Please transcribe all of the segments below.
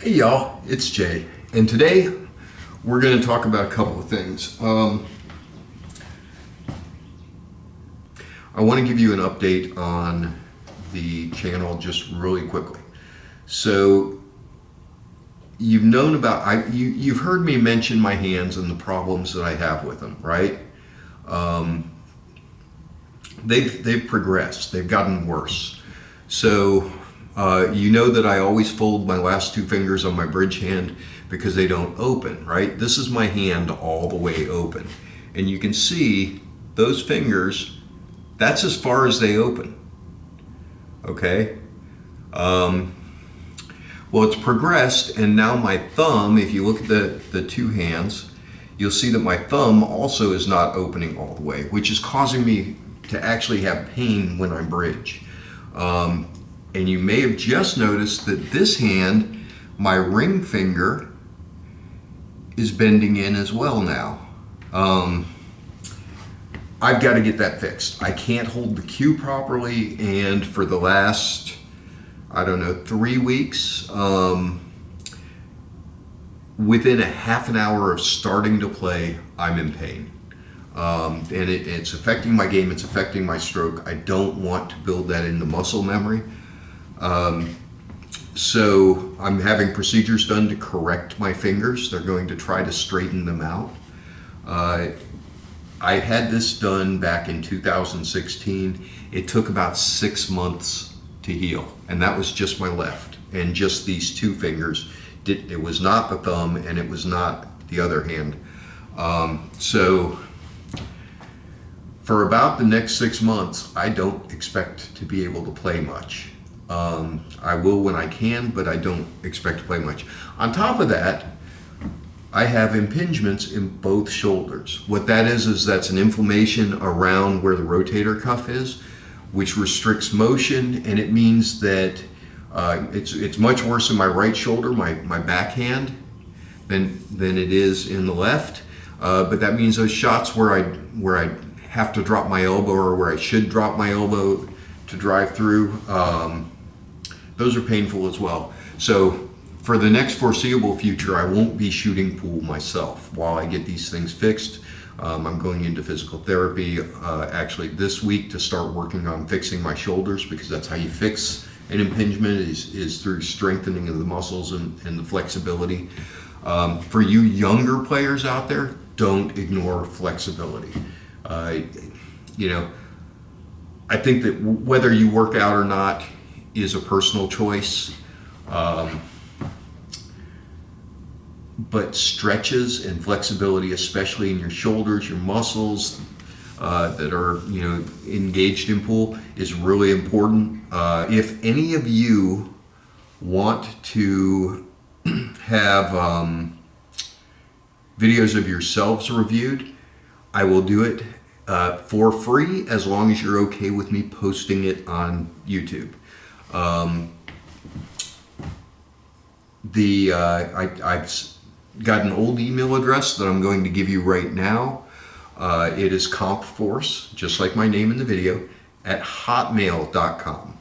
Hey y'all, it's Jay, and today we're going to talk about a couple of things. I want to give you an update on the channel just really quickly. So you've known about, you've heard me mention my hands and the problems that I have with them, right? They've progressed, they've gotten worse. So you know that I always fold my last two fingers on my bridge hand because they don't open, right? This is my hand all the way open. And you can see those fingers, that's as far as they open, okay? Well, it's progressed, and now my thumb, if you look at the two hands, you'll see that my thumb also is not opening all the way, which is causing me to actually have pain when I bridge. And you may have just noticed that this hand, my ring finger, is bending in as well now. I've got to get that fixed. I can't hold the cue properly, and for the last, I don't know, 3 weeks, within a half an hour of starting to play, I'm in pain. And it's affecting my game, it's affecting my stroke. I don't want to build that into muscle memory. So I'm having procedures done to correct my fingers. They're going to try to straighten them out. I had this done back in 2016. It took about 6 months to heal, and that was just my left and just these two fingers. It was not the thumb, and it was not the other hand. So for about the next 6 months, I don't expect to be able to play much. I will when I can, but I don't expect to play much. On top of that, I have impingements in both shoulders. What that is that's an inflammation around where the rotator cuff is, which restricts motion, and it means that it's much worse in my right shoulder, my backhand, than it is in the left. But that means those shots where I have to drop my elbow, or where I should drop my elbow to drive through, those are painful as well. So for the next foreseeable future, I won't be shooting pool myself while I get these things fixed. I'm going into physical therapy actually this week to start working on fixing my shoulders, because that's how you fix an impingement, is through strengthening of the muscles and the flexibility. For you younger players out there, don't ignore flexibility. You know, I think that whether you work out or not is a personal choice. But stretches and flexibility, especially in your shoulders, your muscles that are, you know, engaged in pool, is really important. If any of you want to have videos of yourselves reviewed, I will do it for free, as long as you're okay with me posting it on YouTube. I've got an old email address that I'm going to give you right now. It is compforce, just like my name in the video, at hotmail.com.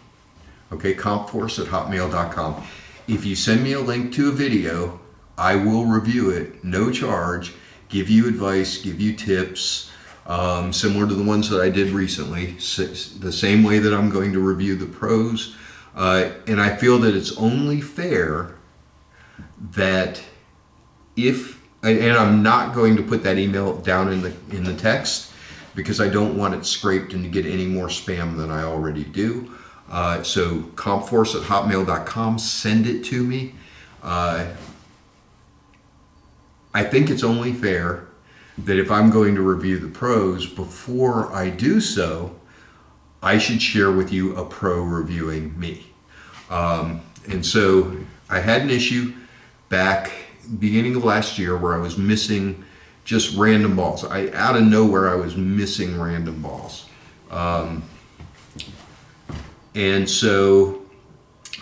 Okay, compforce at hotmail.com. If you send me a link to a video, I will review it, no charge, give you advice, give you tips, similar to the ones that I did recently, the same way that I'm going to review the pros. And I feel that it's only fair that and I'm not going to put that email down in the text, because I don't want it scraped and to get any more spam than I already do. So compforce at hotmail.com, send it to me. I think it's only fair that if I'm going to review the pros, before I do so, I should share with you a pro reviewing me. And so I had an issue back beginning of last year where I was missing just random balls. Out of nowhere, I was missing random balls. And so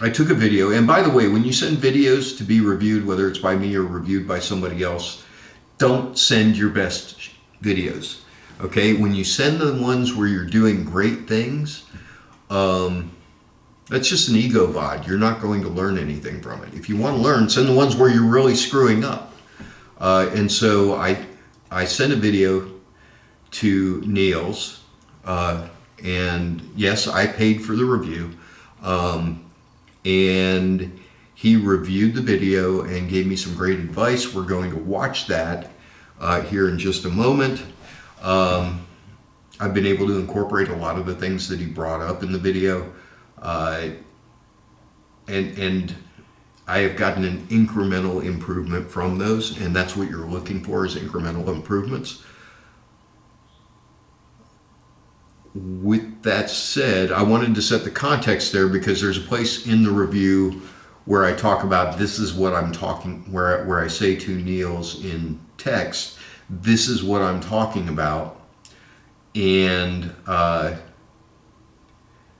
I took a video, and by the way, when you send videos to be reviewed, whether it's by me or reviewed by somebody else, don't send your best videos, okay? When you send the ones where you're doing great things, That's just an ego VOD. You're not going to learn anything from it. If you want to learn, send the ones where you're really screwing up. And so I sent a video to Niels, and yes, I paid for the review. And he reviewed the video and gave me some great advice. We're going to watch that here in just a moment. I've been able to incorporate a lot of the things that he brought up in the video, and I have gotten an incremental improvement from those, and that's what you're looking for, is incremental improvements. With that said, I wanted to set the context there because there's a place in the review where I talk about this is what I'm talking, where I say to Niels in text, this is what I'm talking about, and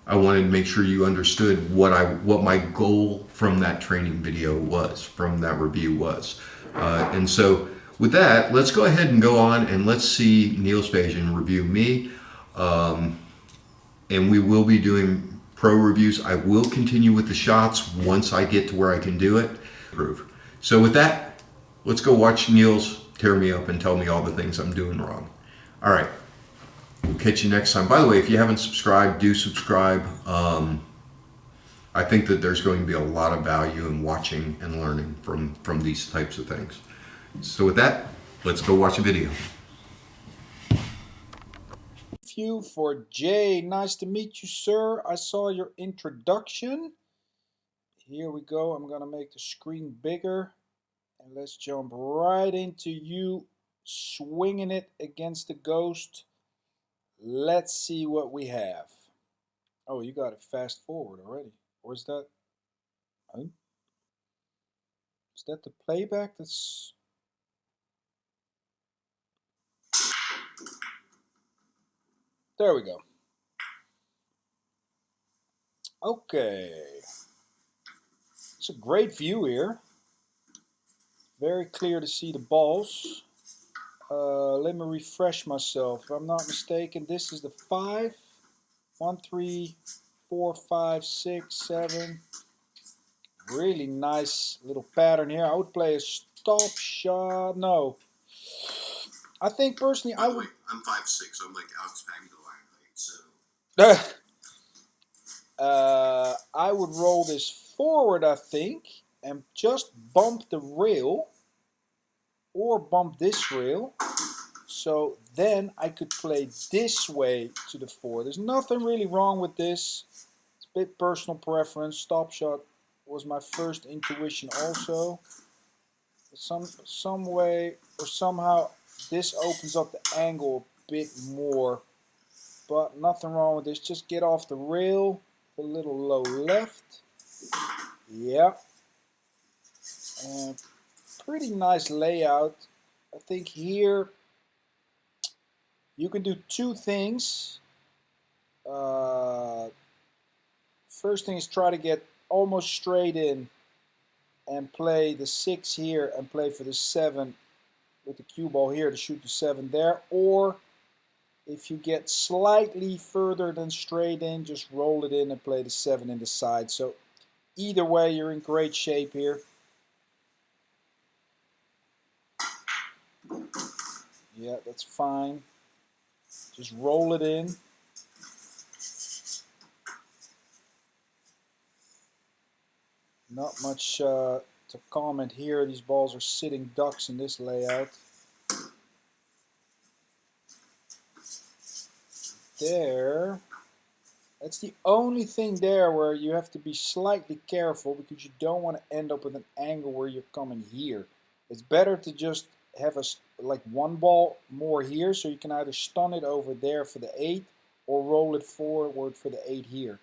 I wanted to make sure you understood what my goal from that training video was, from that review was. And so with that, let's go ahead and go on and let's see Niels Bajan review me. And we will be doing pro reviews. I will continue with the shots once I get to where I can do it. So with that, let's go watch Niels tear me up and tell me all the things I'm doing wrong. All right. We'll catch you next time. By the way, if you haven't subscribed, do subscribe. I think that there's going to be a lot of value in watching and learning from these types of things. So with that, let's go watch a video. You for Jay. Nice to meet you, sir. I saw your introduction. Here we go. I'm gonna make the screen bigger, and let's jump right into you swinging it against the ghost. Let's see what we have. Oh, you got it fast forward already. Or is that? Oh, is that the playback? That's. There we go. Okay. It's a great view here. Very clear to see the balls. Let me refresh myself. If I'm not mistaken, this is the 5. 1, 3, 4, 5, 6, 7. Really nice little pattern here. I would play a stop shot. No. I think personally I would. I'm 5'6", so I'm like Alex Pagula, so. I would roll this forward, I think, and just bump the rail or bump this rail. So then I could play this way to the 4. There's nothing really wrong with this. It's a bit personal preference. Stop shot was my first intuition also. Some way or somehow this opens up the angle a bit more. But nothing wrong with this. Just get off the rail. A little low left. Yeah. And pretty nice layout. I think here you can do two things. First thing is try to get almost straight in and play the 6 here and play for the 7 with the cue ball here to shoot the 7 there. Or if you get slightly further than straight in, just roll it in and play the 7 in the side. So either way, you're in great shape here. Yeah, that's fine. Just roll it in. Not much to comment here. These balls are sitting ducks in this layout. There. That's the only thing there where you have to be slightly careful because you don't want to end up with an angle where you're coming here. It's better to just have like one ball more here so you can either stun it over there for the 8 or roll it forward for the 8 here.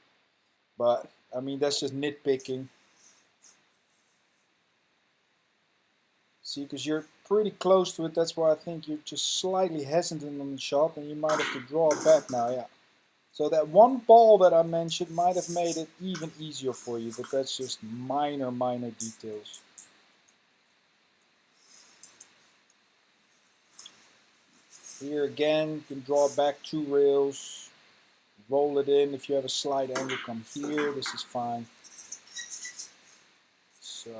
But, I mean, that's just nitpicking. See, because you're pretty close to it, that's why I think you're just slightly hesitant on the shot and you might have to draw it back now, yeah. So that one ball that I mentioned might have made it even easier for you, but that's just minor details. Here again, you can draw back 2 rails, roll it in. If you have a slight angle, come here. This is fine. So,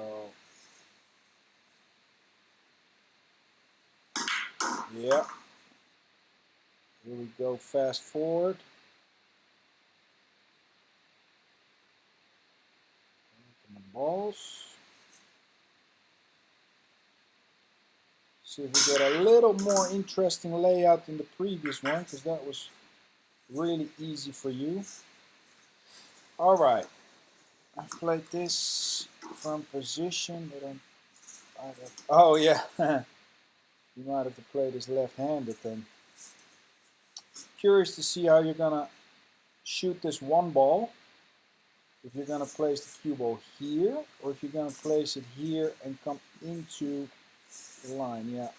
yeah. Here we go, fast forward. And the balls. See if we get a little more interesting layout than the previous one, because that was really easy for you. All right. I've played this from position, but oh yeah. You might have to play this left-handed then. Curious to see how you're gonna shoot this one ball. If you're gonna place the cue ball here, or if you're gonna place it here and come into the line. Yeah.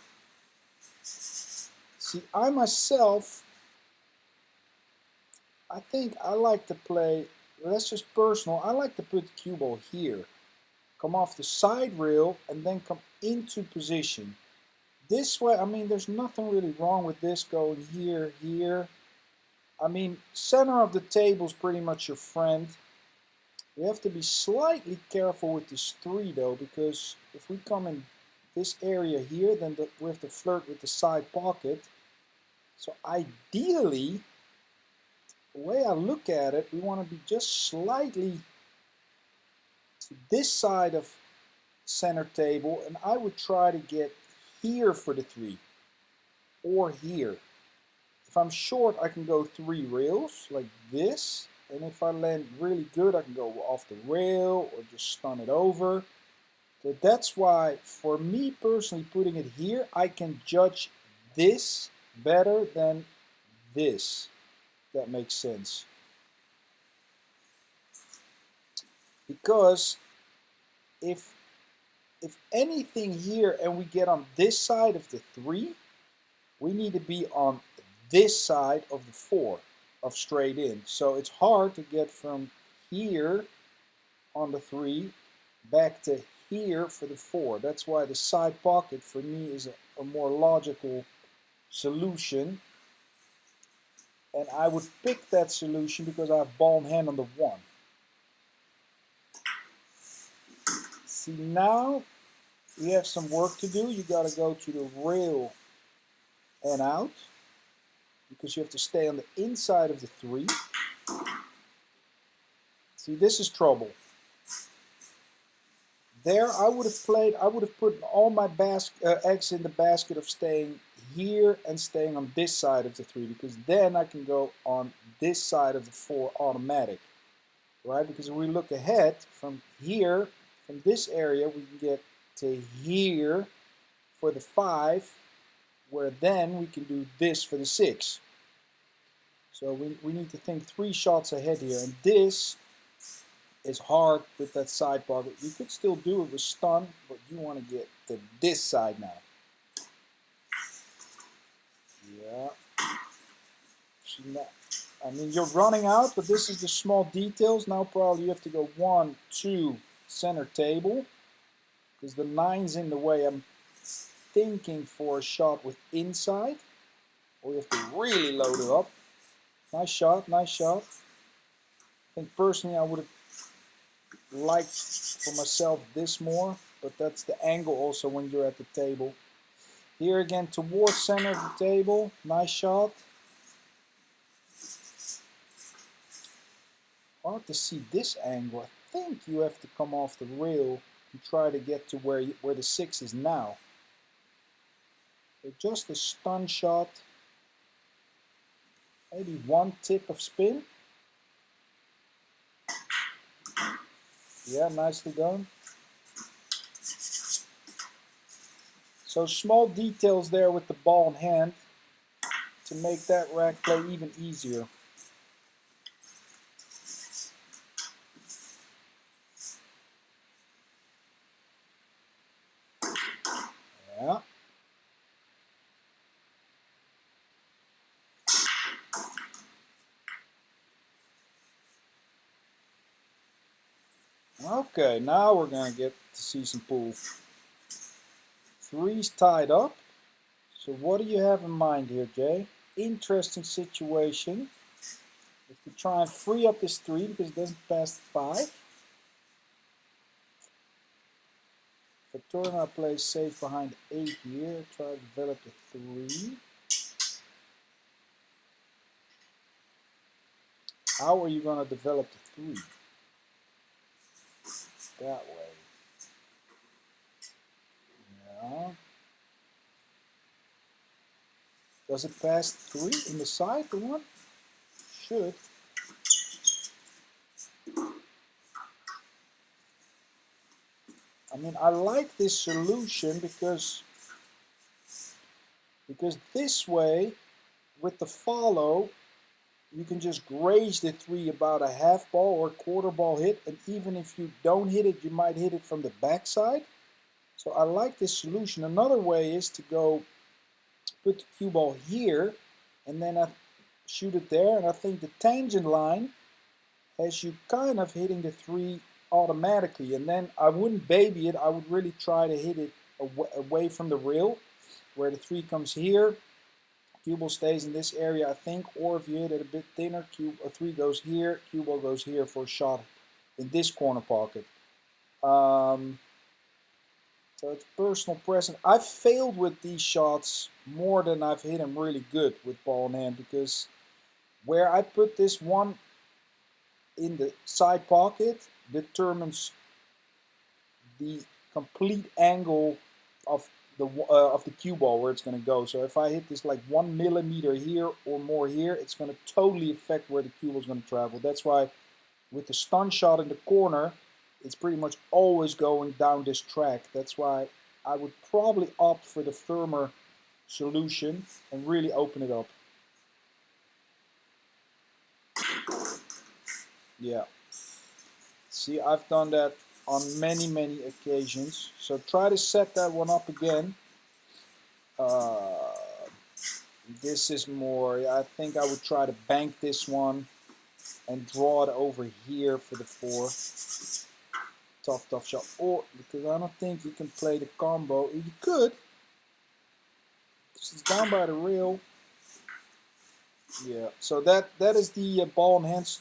See, I myself, I think I like to play, well, that's just personal, I like to put the cue ball here. Come off the side rail and then come into position. This way, I mean, there's nothing really wrong with this going here, here. I mean, center of the table is pretty much your friend. We have to be slightly careful with this 3 though, because if we come in this area here, then we have to flirt with the side pocket. So ideally, the way I look at it, we want to be just slightly to this side of center table, and I would try to get here for the 3 or here. If I'm short, I can go 3 rails like this, and if I land really good, I can go off the rail or just stun it over. So that's why, for me personally, putting it here, I can judge this better than this. If that makes sense. Because if anything here and we get on this side of the 3, we need to be on this side of the 4 of straight in. So it's hard to get from here on the 3 back to here for the 4. That's why the side pocket for me is a more logical solution. And I would pick that solution because I have ball in hand on the 1. See, now we have some work to do. You got to go to the rail and out, because you have to stay on the inside of the 3. See, this is trouble. There, I would have put all my eggs in the basket of staying here and staying on this side of the 3, because then I can go on this side of the 4 automatic, right? Because if we look ahead from here, from this area, we can get to here for the 5, where then we can do this for the 6. So we need to think 3 shots ahead here, and this is hard with that side pocket. You could still do it with stun, but you want to get to this side now. Yeah. I mean, you're running out, but this is the small details. Now probably you have to go 1, 2, center table, because the 9's in the way. I'm thinking for a shot with inside, or you have to really load it up. Nice shot, nice shot. I think personally I would have liked for myself this more, but that's the angle also when you're at the table. Here again towards center of the table, nice shot. Hard to see this angle. I think you have to come off the rail and try to get to where the 6 is now. So just a stun shot, maybe 1 tip of spin. Yeah, nicely done. So small details there with the ball in hand to make that rack play even easier. Yeah. Okay, now we're going to get to see some pool. 3's tied up. So what do you have in mind here, Jay? Interesting situation. To try and free up this 3 because it doesn't pass 5. If I turn I play safe behind 8 here, try to develop the 3. How are you going to develop the 3? That way. Yeah. Does it pass 3 in the side, the 1? Should. I mean, I like this solution because this way, with the follow, you can just graze the 3 about a half ball or quarter ball hit, and even if you don't hit it, you might hit it from the backside. So I like this solution. Another way is to go put the cue ball here, and then I shoot it there, and I think the tangent line has you kind of hitting the 3 automatically, and then I wouldn't baby it. I would really try to hit it away from the rail, where the 3 comes here. Cue ball stays in this area, I think, or if you hit it a bit thinner, a 3 goes here, cue ball goes here for a shot in this corner pocket. So it's personal preference. I've failed with these shots more than I've hit them really good with ball in hand, because where I put this one in the side pocket determines the complete angle of the cue ball where it's going to go. So if I hit this like 1 millimeter here or more here, it's going to totally affect where the cue ball is going to travel. That's why with the stun shot in the corner, it's pretty much always going down this track. That's why I would probably opt for the firmer solution and really open it up. Yeah. See, I've done that on many, many occasions. So try to set that one up again. This is more, I think I would try to bank this one and draw it over here for the 4. Tough shot. Or, because I don't think you can play the combo. You could. It's down by the rail. Yeah, so that is the ball and hands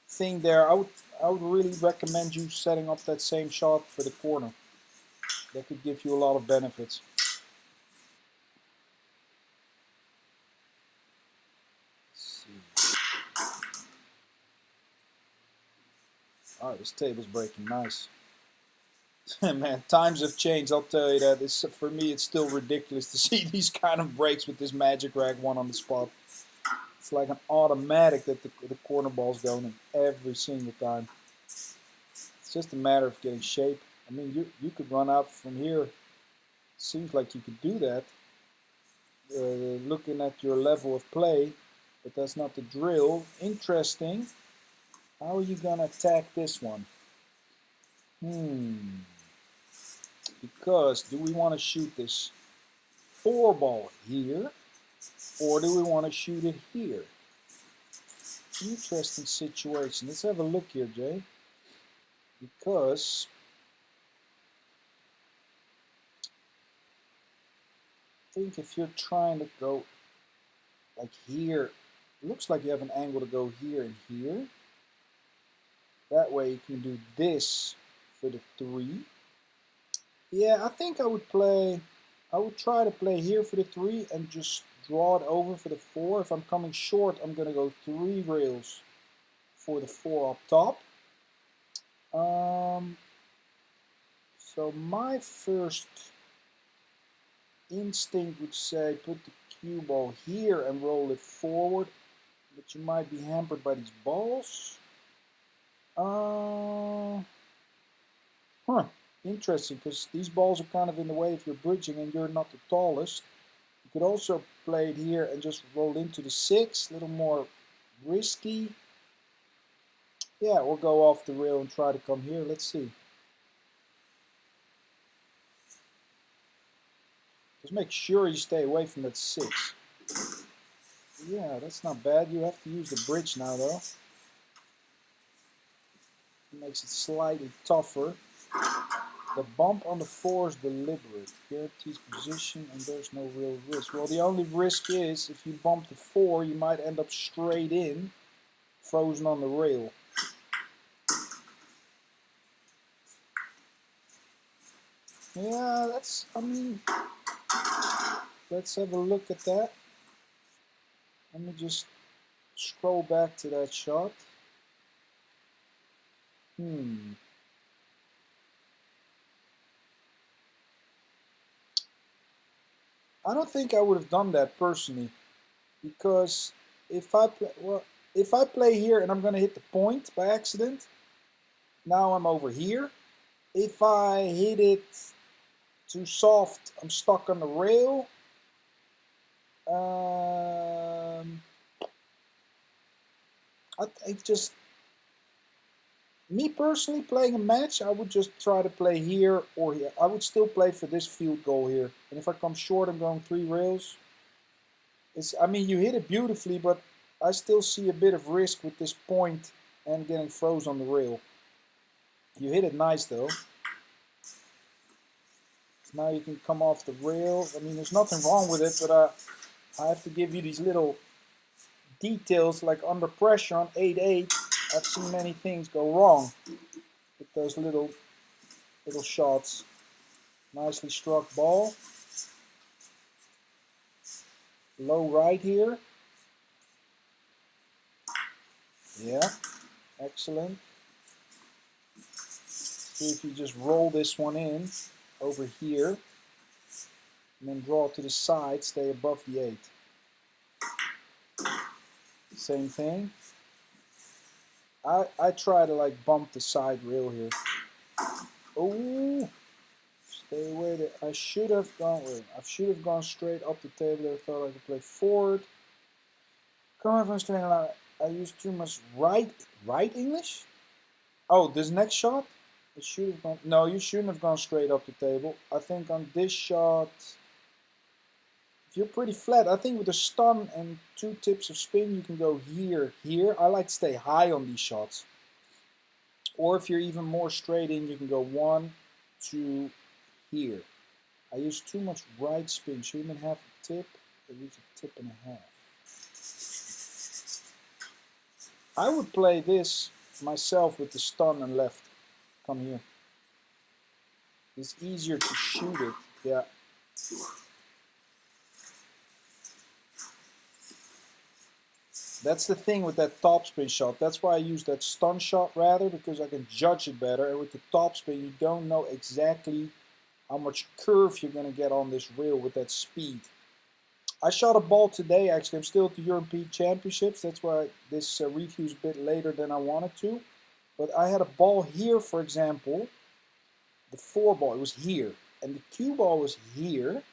thing there. I would really recommend you setting up that same shot for the corner. That could give you a lot of benefits. Let's see. Oh, this table's breaking nice. Man, times have changed, I'll tell you that. For me, it's still ridiculous to see these kind of breaks with this Magic Rack 1 on the spot. It's like an automatic that the corner ball's going in every single time. It's just a matter of getting shape. I mean, you could run out from here. Seems like you could do that, looking at your level of play, but that's not the drill. Interesting. How are you going to attack this one? Because do we want to shoot this 4 ball here, or do we want to shoot it here? Interesting situation. Let's have a look here, Jay. Because I think if you're trying to go like here, it looks like you have an angle to go here and here. That way you can do this for the 3. Yeah, I think I would try to play here for the 3 and just draw it over for the 4. If I'm coming short, I'm going to go 3 rails for the 4 up top. So my first instinct would say put the cue ball here and roll it forward, but you might be hampered by these balls. Interesting, because these balls are kind of in the way if you're bridging and you're not the tallest. You could also play it here and just roll into the 6, a little more risky. Yeah, or go off the rail and try to come here. Let's see. Just make sure you stay away from that 6. Yeah, that's not bad. You have to use the bridge now, though. It makes it slightly tougher. The bump on the 4 is deliberate. Guarantees position and there's no real risk. Well, the only risk is if you bump the 4, you might end up straight in. frozen on the rail. Yeah, that's, I mean, let's have a look at that. Let me just scroll back to that shot. I don't think I would have done that personally, because if I play, well, if I play here and I'm going to hit the point by accident, now I'm over here. If I hit it too soft, I'm stuck on the rail. I just, me personally, playing a match, I would just try to play here or here. I would still play for this field goal here. And if I come short, I'm going 3 rails. It's, I mean, you hit it beautifully, but I still see a bit of risk with this point and getting froze on the rail. You hit it nice though. Now you can come off the rail. I mean, there's nothing wrong with it, but I have to give you these little details, like under pressure on 8-8. I've seen many things go wrong with those little shots. Nicely struck ball. Low right here. Yeah, excellent. See if you just roll this one in over here and then draw to the side, stay above the 8. Same thing. I try to like bump the side rail here. Oh, stay away there. I should have gone straight up the table. I thought I could play forward. Coming from straight line, I used too much right English. Oh, this next shot, it should have gone. No, you shouldn't have gone straight up the table. I think on this shot, if you're pretty flat, I think with a stun and 2 tips of spin, you can go here. I like to stay high on these shots. Or if you're even more straight in, you can go 1, 2, here. I use too much right spin. Shouldn't even have a tip. I use a tip and a half. I would play this myself with the stun and left. Come here. It's easier to shoot it. Yeah. That's the thing with that topspin shot. That's why I use that stun shot rather, because I can judge it better. And with the topspin, you don't know exactly how much curve you're going to get on this rail with that speed. I shot a ball today, actually. I'm still at the European Championships. That's why this review is a bit later than I wanted to. But I had a ball here, for example. The 4 ball, it was here. And the cue ball was here.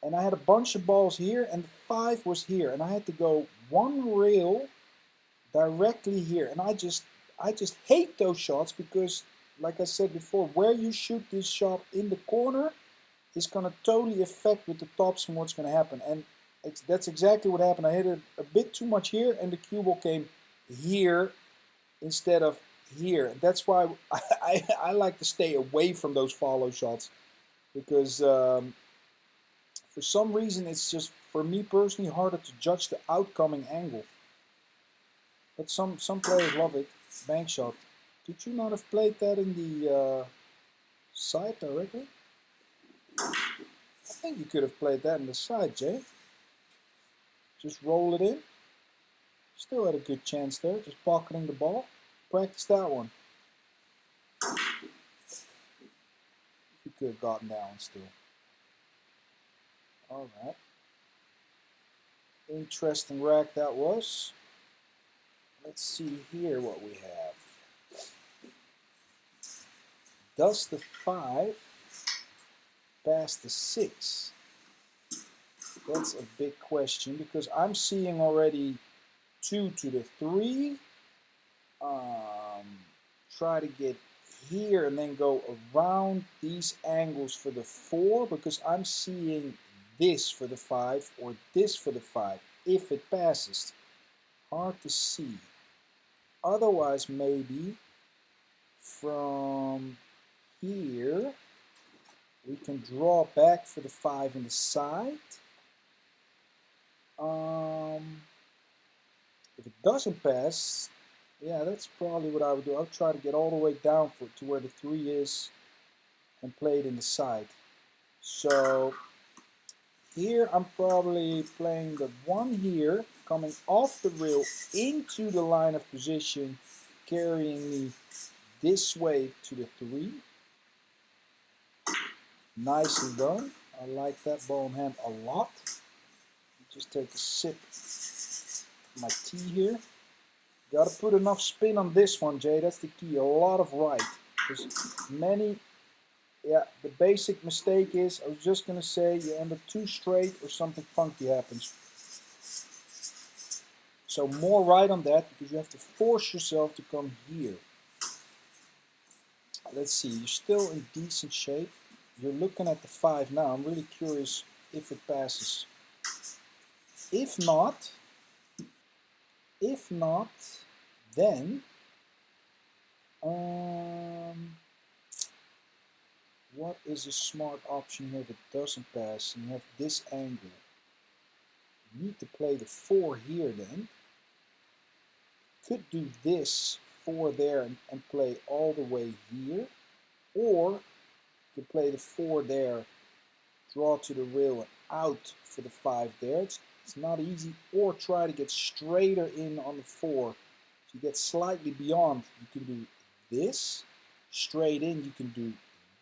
And I had a bunch of balls here, and the 5 was here. And I had to go 1 rail directly here. And I just hate those shots because, like I said before, where you shoot this shot in the corner is going to totally affect with the topspin what's going to happen. And that's exactly what happened. I hit it a bit too much here, and the cue ball came here instead of here. And that's why I like to stay away from those follow shots, because for some reason it's just, for me personally, harder to judge the outcoming angle. But some players love it. Bank shot. Did you not have played that in the side directly? I think you could have played that in the side, Jay. Just roll it in. Still had a good chance there, just pocketing the ball. Practice that one. You could have gotten that one still. Alright. Interesting rack that was. Let's see here what we have. Does the 5 pass the 6? That's a big question, because I'm seeing already 2 to the 3. Try to get here and then go around these angles for the 4, because I'm seeing this for the 5 or this for the 5 if it passes. Hard to see. Otherwise, maybe from here we can draw back for the 5 in the side. The If it doesn't pass, yeah, that's probably what I would do. I'll try to get all the way down to where the 3 is and play it in the side. So here I'm probably playing the 1 here, coming off the rail into the line of position, carrying me this way to the 3. Nicely done. I like that ball in hand a lot. Just take a sip of my tea here. Got to put enough spin on this one, Jay. That's the key. A lot of right. Because many, yeah, the basic mistake is, I was just going to say, you end up too straight or something funky happens. So more right on that, because you have to force yourself to come here. Let's see, you're still in decent shape. You're looking at the 5 now. I'm really curious if it passes. If not, then what is a smart option here if it doesn't pass and you have this angle? You need to play the 4 here then. Could do this 4 there and play all the way here, or you could play the 4 there, draw to the rail and out for the 5 there. It's not easy. Or try to get straighter in on the 4. If you get slightly beyond, you can do this. Straight in, you can do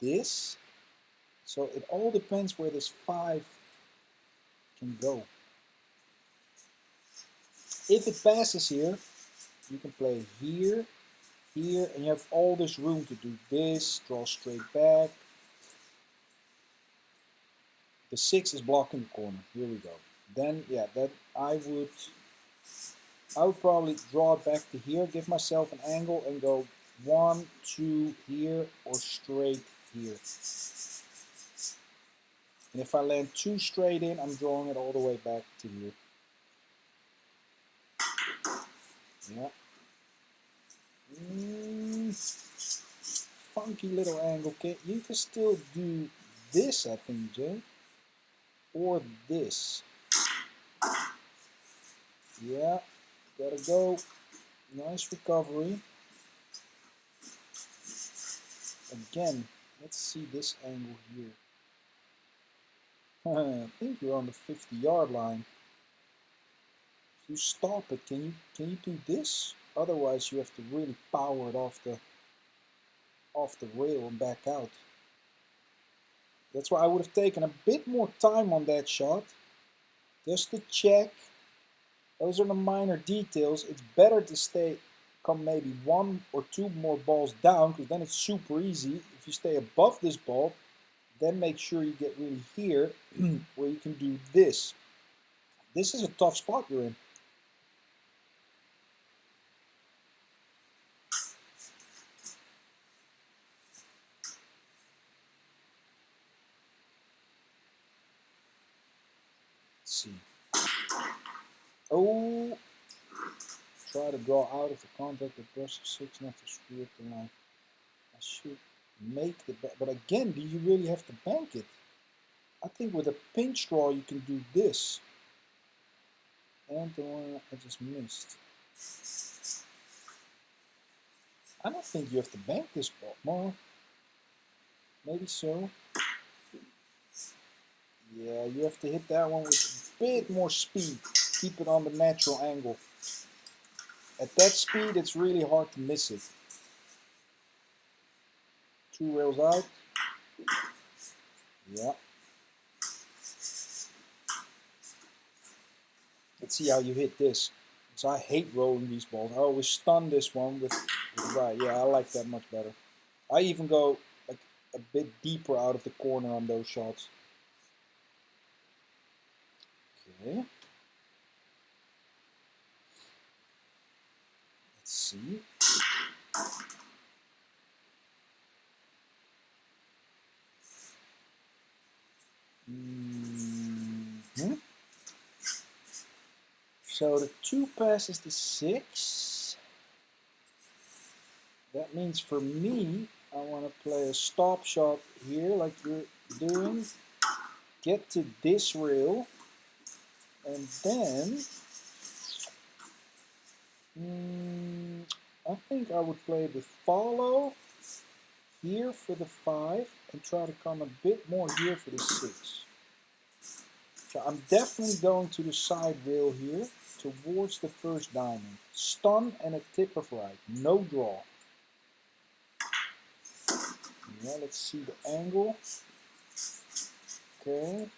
this. So it all depends where this 5 can go. If it passes here, you can play here, here, and you have all this room to do this, draw straight back. The 6 is blocking the corner. Here we go. Then, yeah, that I would probably draw it back to here, give myself an angle, and go 1, 2 here, or straight here. And if I land too straight in, I'm drawing it all the way back to here. Yeah. Funky little angle. Okay, you can still do this, I think, Jay. Or this. Yeah, gotta go. Nice recovery. Again, let's see this angle here. I think you're on the 50-yard line. If you stop it, can you do this? Otherwise, you have to really power it off the rail and back out. That's why I would have taken a bit more time on that shot, just to check. Those are the minor details. It's better to come maybe 1 or 2 more balls down, because then it's super easy. If you stay above this ball, then make sure you get really here, where you can do this. This is a tough spot you're in. Let's see. Oh, try to draw out of the contact with brush 6, not to screw up the line. I should make the back, but again, do you really have to bank it? I think with a pinch draw you can do this. And the one I just missed. I don't think you have to bank this ball. Well, maybe so. Yeah, you have to hit that one with a bit more speed. Keep it on the natural angle. At that speed, it's really hard to miss it. 2 rails out. Yeah. Let's see how you hit this. So I hate rolling these balls. I always stun this one with right. Yeah, I like that much better. I even go like a bit deeper out of the corner on those shots. Okay. Let's see. So the 2 passes the 6. That means for me, I want to play a stop shot here like you're doing. Get to this rail. And then I think I would play with follow here for the 5 and try to come a bit more here for the 6. So I'm definitely going to the side rail here towards the first diamond. Stun and a tip of right. No draw. Yeah, let's see the angle. Okay.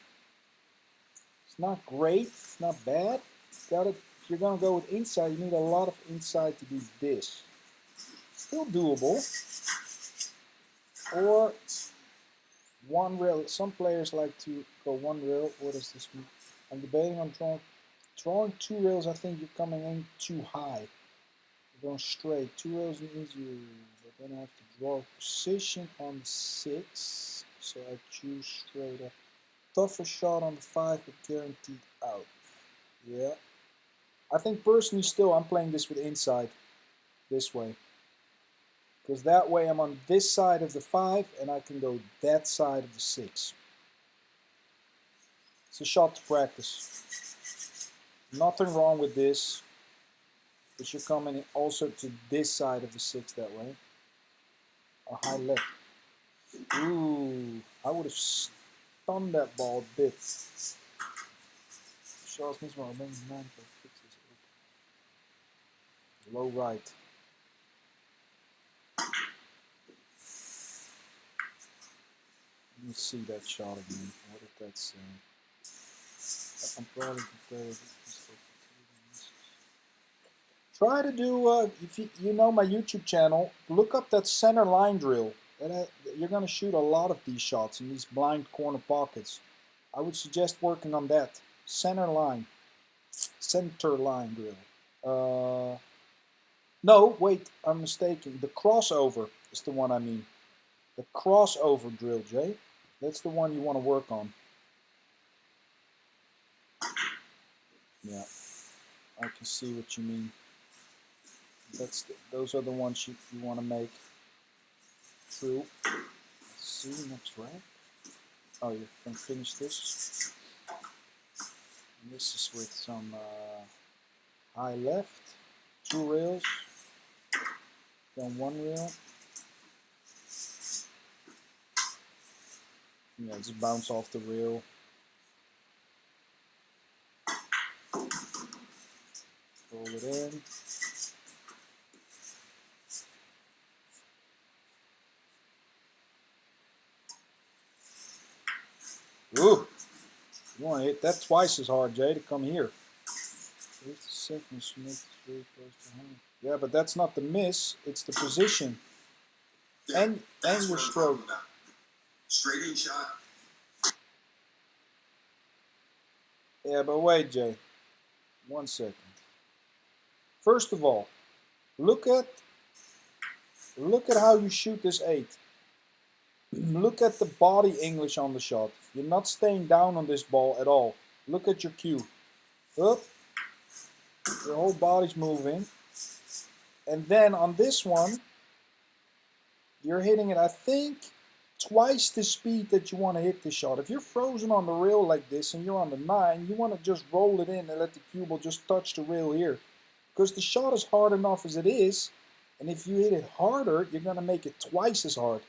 It's not great. It's not bad. Got it. If you're going to go with inside, you need a lot of inside to do this. Still doable. Or one rail. Some players like to go one rail. What does this mean? I'm debating on drawing 2 rails. I think you're coming in too high. You're going straight. 2 rails is easier. But then I have to draw a position on the 6. So I choose straight up. Tougher shot on the 5 but guaranteed out. Yeah. I think personally still I'm playing this with inside. This way. Because that way I'm on this side of the 5 and I can go that side of the 6. It's a shot to practice. Nothing wrong with this. But you're coming also to this side of the 6 that way. A high left. Ooh, I would have stunned that ball a bit. Charles mismo, I think 9 for 6 is open. Low right. Let me see that shot again. What did that say? I'm probably prepared. Try to do, if you know my YouTube channel, look up that center line drill. You're going to shoot a lot of these shots in these blind corner pockets. I would suggest working on that. Center line drill. No, wait, I'm mistaken. The crossover is the one I mean. The crossover drill, Jay. That's the one you want to work on. Yeah, I can see what you mean. Those are the ones you want to make. True. Let's see, next rack. Oh, you can finish this. And this is with some high left. 2 rails. Then 1 rail. Yeah, just bounce off the rail. Roll it in. Ooh! You want to hit that twice as hard, Jay, to come here. 50 seconds to make this very close to home. Yeah, but that's not the miss, it's the position. Yeah, and your stroke. Straight in shot. Yeah, but wait, Jay. 1 second. First of all, look at how you shoot this 8. Look at the body English on the shot. You're not staying down on this ball at all. Look at your cue. Up. Your whole body's moving. And then on this one, you're hitting it, I think, twice the speed that you want to hit the shot. If you're frozen on the rail like this and you're on the 9, you want to just roll it in and let the cue ball just touch the rail here. Because the shot is hard enough as it is. And if you hit it harder, you're going to make it twice as hard.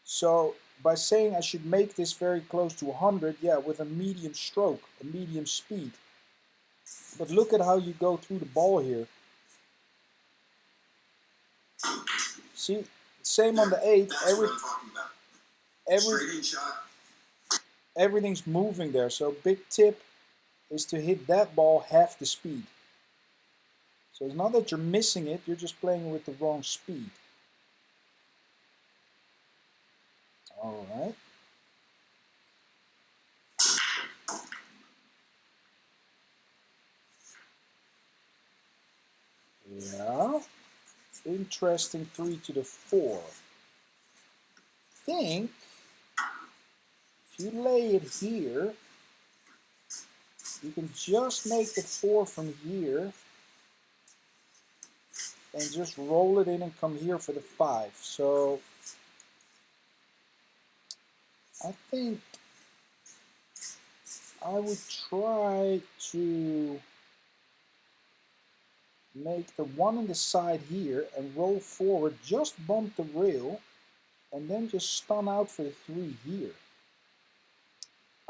So by saying I should make this very close to 100, yeah, with a medium stroke, a medium speed. But look at how you go through the ball here. See, same on the 8. Everything's moving there. So big tip is to hit that ball half the speed. So it's not that you're missing it, you're just playing with the wrong speed. All right. Yeah. Interesting 3 to the 4. I think if you lay it here, you can just make the 4 from here and just roll it in and come here for the 5. So I think I would try to make the one on the side here and roll forward, just bump the rail, and then just stun out for the 3 here.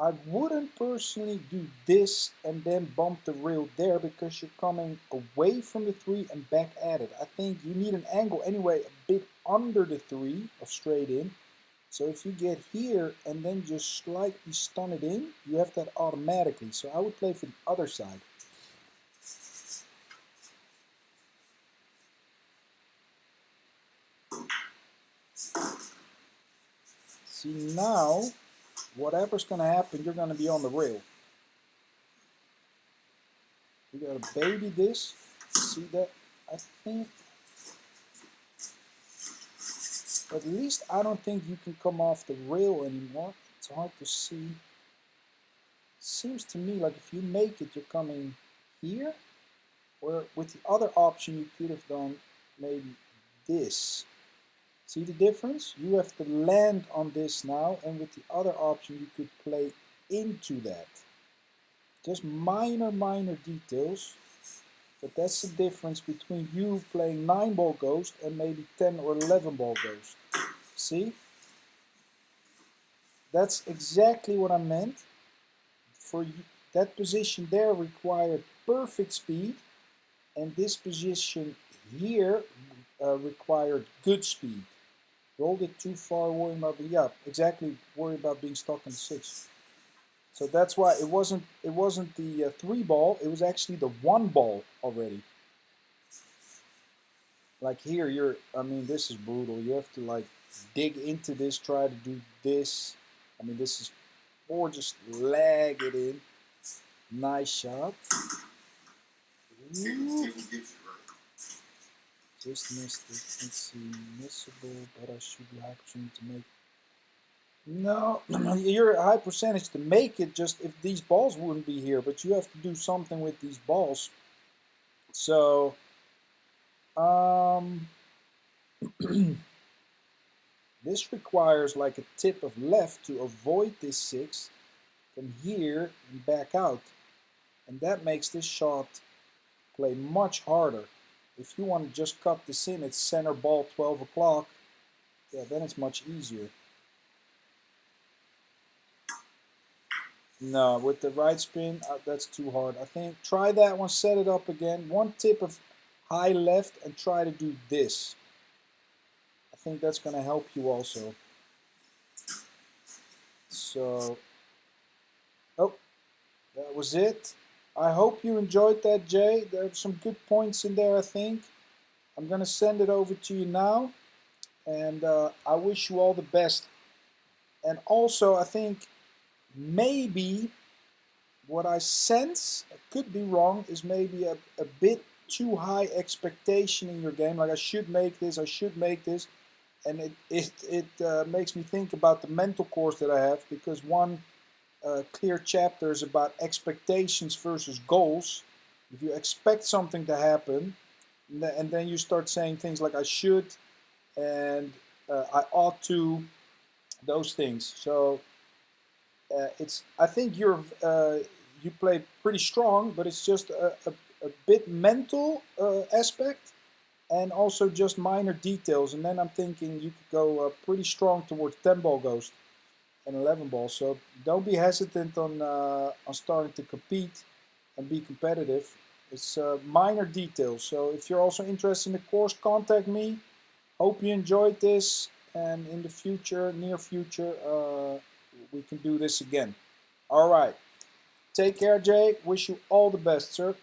I wouldn't personally do this and then bump the rail there because you're coming away from the 3 and back at it. I think you need an angle anyway a bit under the 3 of straight in. So if you get here and then just slightly stun it in, you have that automatically. So I would play for the other side. See, now, whatever's going to happen, you're going to be on the rail. You got to baby this. See that? I think, at least I don't think you can come off the rail anymore. It's hard to see. Seems to me like if you make it, you're coming here. Or with the other option, you could have done maybe this. See the difference? You have to land on this now, and with the other option, you could play into that. Just minor details, but that's the difference between you playing 9-ball Ghost and maybe 10 or 11-ball Ghost. See? That's exactly what I meant. For you, that position there required perfect speed, and this position here required good speed. Rolled it too far, worrying about worry about being stuck in 6. So that's why it wasn't the 3-ball, it was actually the 1-ball already. Like here, I mean, this is brutal. You have to like dig into this, try to do this. I mean, this is, or just lag it in. Nice shot. Ooh. Just missed it. Let's see, missable, but I should be high percentage to make. No, you're a high percentage to make it. Just if these balls wouldn't be here, but you have to do something with these balls. So, this requires like a tip of left to avoid this 6 from here and back out, and that makes this shot play much harder. If you want to just cut this in, it's center ball 12 o'clock. Yeah, then it's much easier. No, with the right spin, that's too hard. I think try that one, set it up again. One tip of high left and try to do this. I think that's going to help you also. So, oh, that was it. I hope you enjoyed that, Jay. There are some good points in there, I think. I'm going to send it over to you now. And I wish you all the best. And also, I think maybe what I sense, I could be wrong, is maybe a bit too high expectation in your game. Like I should make this, and it makes me think about the mental course that I have, because one clear chapter is about expectations versus goals. If you expect something to happen, and then you start saying things like I should and I ought to, those things. So I think you play pretty strong, but it's just a bit mental aspect, and also just minor details. And then I'm thinking you could go pretty strong towards 10-ball Ghost and 11-ball. So don't be hesitant on starting to compete and be competitive. It's minor details. So if you're also interested in the course, contact me. Hope you enjoyed this, and in the future, near future, we can do this again. All right. Take care, Jay. Wish you all the best, sir.